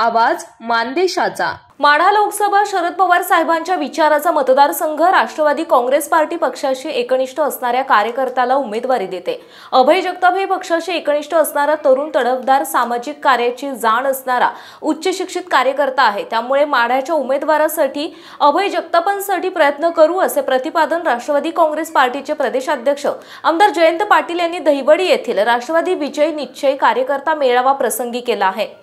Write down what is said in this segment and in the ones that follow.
आवाज मानदेशाचा। माढा लोकसभा शरद पवार साहेबांच्या विचाराचा मतदारसंघ राष्ट्रवादी काँग्रेस पार्टी पक्षाशी एकनिष्ठ असणाऱ्या कार्यकर्त्याला उमेदवारी देते। अभय जगताप हे पक्षाशी एकनिष्ठ असणारा तरुण तडफदार, सामाजिक कार्याची जाण असणारा उच्च शिक्षित कार्यकर्ता आहे। त्यामुळे माढ्याच्या उमेदवारासाठी अभय जगतापांसाठी प्रयत्न करू असे प्रतिपादन राष्ट्रवादी काँग्रेस पार्टीचे प्रदेशाध्यक्ष आमदार जयंत पाटील यांनी दहिवडी येथील राष्ट्रवादी विजय निश्चय कार्यकर्ता मेळावा प्रसंगी केला आहे।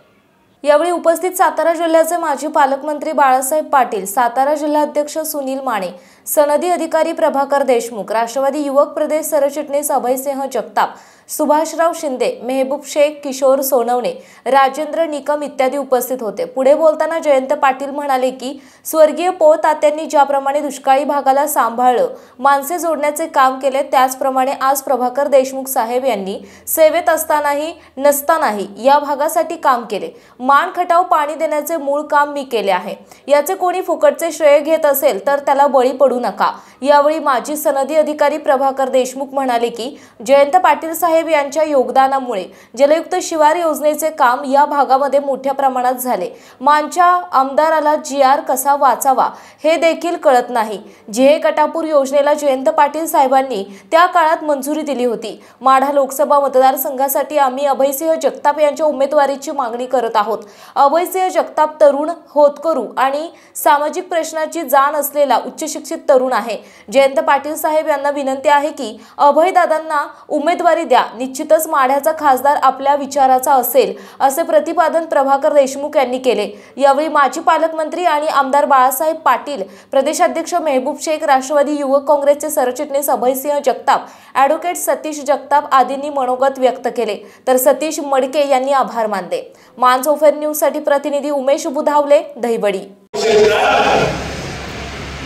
यावेळी उपस्थित सातारा जिल्ह्याचे माजी पालकमंत्री बाळासाहेब पाटील, सातारा जिल्हाध्यक्ष सुनील माने, सनदी अधिकारी प्रभाकर देशमुख, राष्ट्रवादी युवक प्रदेश सरचिटणीस अभयसिंह जगताप, सुभाषराव शिंदे, मेहबूब शेख, किशोर सोनवणे, राजेंद्र निकम इत्यादी उपस्थित होते। पुढे बोलताना जयंत पाटील म्हणाले की स्वर्गीय पोळ तात्यांनी ज्याप्रमाणे दुष्काळी भागाला सांभाळलं, माणसे जोडण्याचे काम केले, त्याचप्रमाणे आज प्रभाकर देशमुख साहेब यांनी सेवेत असतानाही नसतानाही या भागासाठी काम केले। मान खटाव पाणी देण्याचे मूळ काम मी केले आहे। याचे कोणी फुकटचे श्रेय घेत असेल तर त्याला बळी पडू नका। यावेळी माजी सनदी अधिकारी प्रभाकर देशमुख म्हणाले की जयंत पाटील साहेब यांच्या योगदानामुळे जलयुक्त शिवार योजनेचे काम या भागामध्ये मोठ्या प्रमाणात झाले। मानच्या आमदाराला जीआर कसा वाचावा हे देखील कळत नाही। जिहे कटापूर योजनेला जयंत पाटील साहेबांनी त्या काळात मंजुरी दिली होती। माढा लोकसभा मतदारसंघासाठी आम्ही अभयसिंह जगताप यांच्या उमेदवारीची मागणी करत आहोत। अभयसिंह जगताप तरुण, होतकरू आणि सामाजिक प्रश्नाची जाण असलेला उच्च शिक्षित तरुण आहे। जयंत पाटील साहेब यांना विनंती आहे की अभयदादांना उमेदवारी द्या। निश्चितच माढ्याचा खासदार आपल्या विचाराचा असेल असे प्रतिपादन प्रभाकर देशमुख यांनी केले। यावेळी माजी पालकमंत्री आणि आमदार बाळासाहेब पाटील, प्रदेशाध्यक्ष मेहबूब शेख, राष्ट्रवादी युवक काँग्रेसचे सरचिटणीस अभयसिंह जगताप, ॲडव्होकेट सतीश जगताप आदींनी मनोगत व्यक्त केले, तर सतीश मडके यांनी आभार मानले। मानसोफर न्यूज साठी प्रतिनिधी उमेश बुधावले, दहिवडी।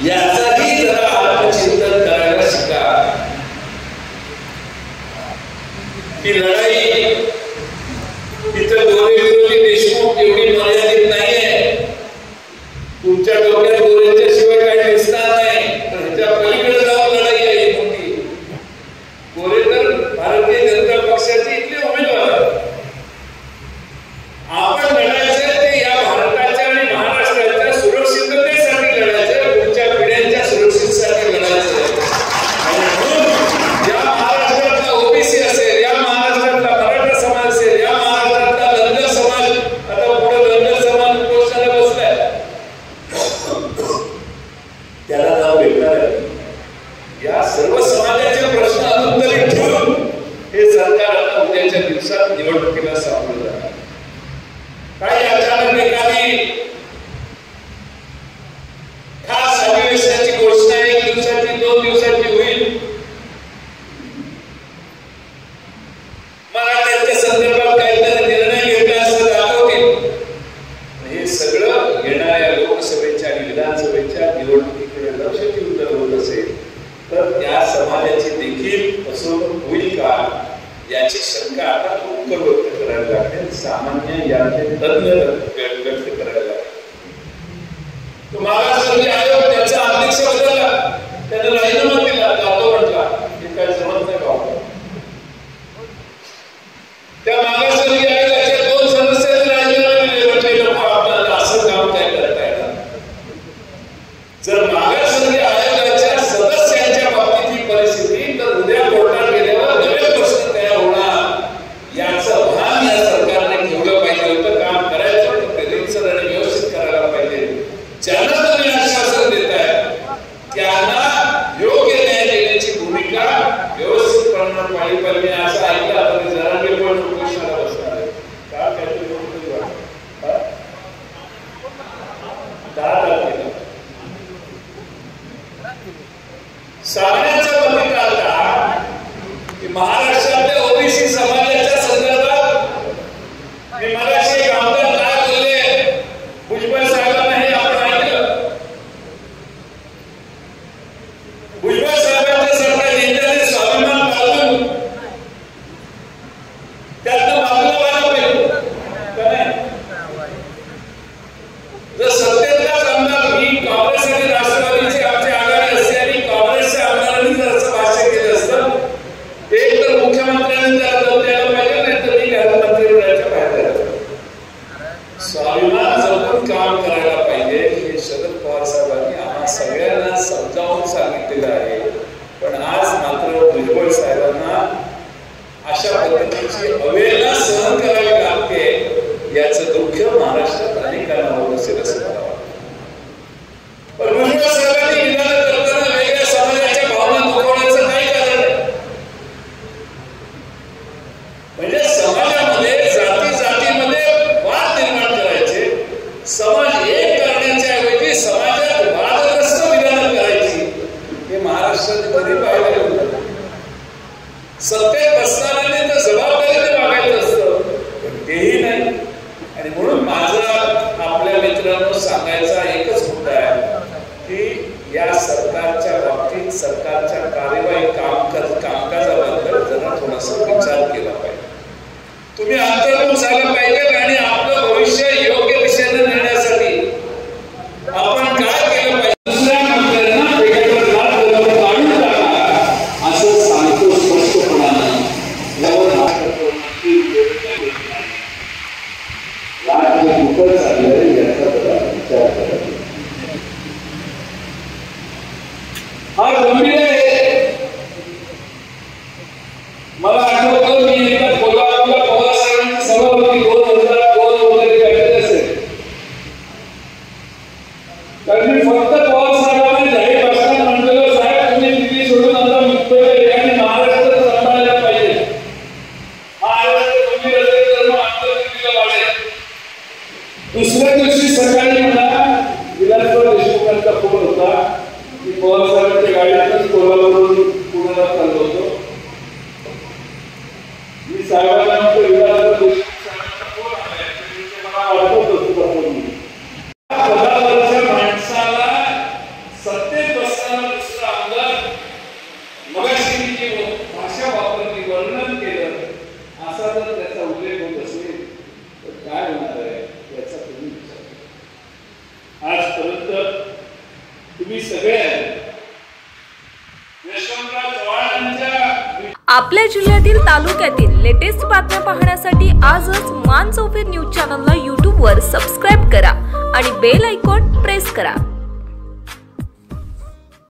याचाही जरा आत्मचिंतन करायला शिका की लढाई इथं दोन्ही विरोधी देशमुख एवढी मर्यादित नाहीये। तुमच्या डोक्यात दोन्हीच्या शिवाय काही दिसणार नाही, तर ह्याच्या पलीकडे जाऊन लढाई आहे मोठी। गोरे तर भारतीय जनता पक्षाचे इथले उमेदवार आहेत। आपण लढायचं ते या भारताच्या आणि महाराष्ट्राच्या सुरक्षिततेसाठी लढायचं, पुढच्या पिढ्यांच्या सुरक्षिततेसाठी लढायचं। आणि म्हणून या महाराष्ट्रातला ओबीसी असेल, या महाराष्ट्रातला मराठा समाज असेल, या महाराष्ट्रातला धनगर समाज, आता पुढे धनगर समाज उपोषणाला बसलाय, त्याला नाव भेटणार आहे। या सर्व समाजाचे प्रश्न अनुत्तरित ठेवून हे सरकार आता उद्याच्या दिवसात निवडणुकीला सामोरं जाणार। काही अचानक एखादी खास अधिवेशनाची घोषणा 1 दिवसाची 2 दिवसाची होईल, मराठ्यांच्या संदर्भात काहीतरी निर्णय घेतला असं दाखवतील। हे सगळं येणाऱ्या लोकसभेच्या आणि विधानसभेच्या निवडणुकीकडे लक्ष ठेवून जर होत असेल तर त्या समाजाची देखील फसवणूक होईल का याची शंका आता खूप व्यक्त करायला लागेल, सामान्य याचे तज्ञ व्यक्त करायला लागेल। तो महाराष्ट्र आयोग त्याचा अध्यक्ष बदलला, त्याने राजीनामा दिला, जातो म्हटला, हे काय जमत नाही का? त्या महाराष्ट्र आयोगाच्या 2 सदस्यांनी राजीनामा दिले, म्हटले आपल्याला असं काम काय करता येणार? जर महाराष्ट्र आयोगाच्या सदस्यांच्या बाबतीत ही परिस्थिती, तर उद्या कोर्टात गेल्यावर नवे प्रश्न तयार होणार। याचं भान या सरकारने ठेवलं पाहिजे होतं। काम करायचं होतं ते रीतसर आणि व्यवस्थित करायला पाहिजे। ज्यांना तुम्ही आश्वासन देताय त्यांना योग्य न्याय देण्याची भूमिका व्यवस्थितपणे पाळली पाहिजे। असं ऐकलं आपण जरांगे पण उपोषणाला बसणार आहे का? काहीतरी कोणतरी वाटतं 10 तारखेला सांगण्याचा भूमिका आता की महाराष्ट्रातल्या ओबीसी समाजाच्या संदर्भात मी मगाशी एक आमदार काय बोलले, भुजबळ साहेबांना हे आपण ऐकलं। भुजबळ साहेबांच्या सरकार नेत्याने स्वाभिमान पाळून त्यातनं बाजूला व्हायला पाहिजे का नाही? जर सत्तेतलाच आमदार ही काँग्रेस आणि राष्ट्रवादीची आमची आघाडी असते आणि काँग्रेसच्या आमदारांनी केलेलं आहे, पण आज मात्र भुजबळ साहेबांना अशा पद्धतीची अवहेलना सहन करावी लागते, याचं दुःख महाराष्ट्रात अनेकांना होत असेल असं मला वाटतं. पण भुजबळ साहेबांनी विधान करताना वेगळ्या समाजाच्या भावना दुखवण्याचं काही कारण नाही. म्हणजे समाजामध्ये जातीमध्ये वाद निर्माण करायचे, समाज एक करण्याच्या ऐवजी समाजात वादग्रस्त विधानं करायची, हे महाराष्ट्रात कधी पाहायला मिळत नाही. सत्तेत बसणाऱ्याने तर जबाबदारीने वागायचं असतं, पण तेही नाही. आणि म्हणून माझा आपल्या मित्रांनो सांगायचा एकच मुद्दा आहे की या सरकारच्या बाबतीत सरकारच्या कार्यवाही कामकाजाबद्दल जरा थोडासा विचार केला पाहिजे. तुम्ही अंतर्मुख झालं पाहिजे आणि आपलं भविष्य योग्य दिशेने नेण्यासाठी आपण काय केलं पाहिजे. दुसऱ्या मंत्र्यांना वेगवेगळ्या काढून टाका असं सांगतो स्पष्टपणाने. राज्य कुठं चाललंय याचा विचार करा. हा गंभीर आहे. मला आठवतं मी एकदा कोल्हापूरला पवार साहेबांची सभा होती 2002 वगैरे काहीतरी असेल. तर मी फक्त पवार साहेबांना जाहीर भाषणात म्हणलेलं, साहेब तुम्ही दिल्ली सोडून आता मुंबईला या आणि महाराष्ट्र सांभाळायला पाहिजे. महाराष्ट्र गंभीर असेल तर मग आपलं दिल्लीला वाढेल. दुसऱ्या दिवशी सकाळी मला विलासराव देशमुखांचा फोन होता की पवार साहेबांच्या गाडीतून कोल्हापूरवरून पुण्याला चाललो होतो. मी साहेबांना म्हटलं विलासराव देशमुख साहेबांचा फोन आलाय, मला वाटत होता फोन. 10 वर्ष माणसाला सत्तेत बसताना दुसरा आमदार मगाशी मी जी भाषा वापरली, वर्णन केलं, असा जर त्याचा उल्लेख होत असेल तर काय होणार आहे याचा तुम्ही विचार करा. आजपर्यंत तुम्ही सगळे यशवंतराव चव्हाणांच्या आपल्या जिल्ह्यातील तालुक्यातील लेटेस्ट बातम्या पाहण्यासाठी आजच मान चौफेर न्यूज चॅनलला यूट्यूबवर सबस्क्राईब करा आणि बेल आयकॉन प्रेस करा.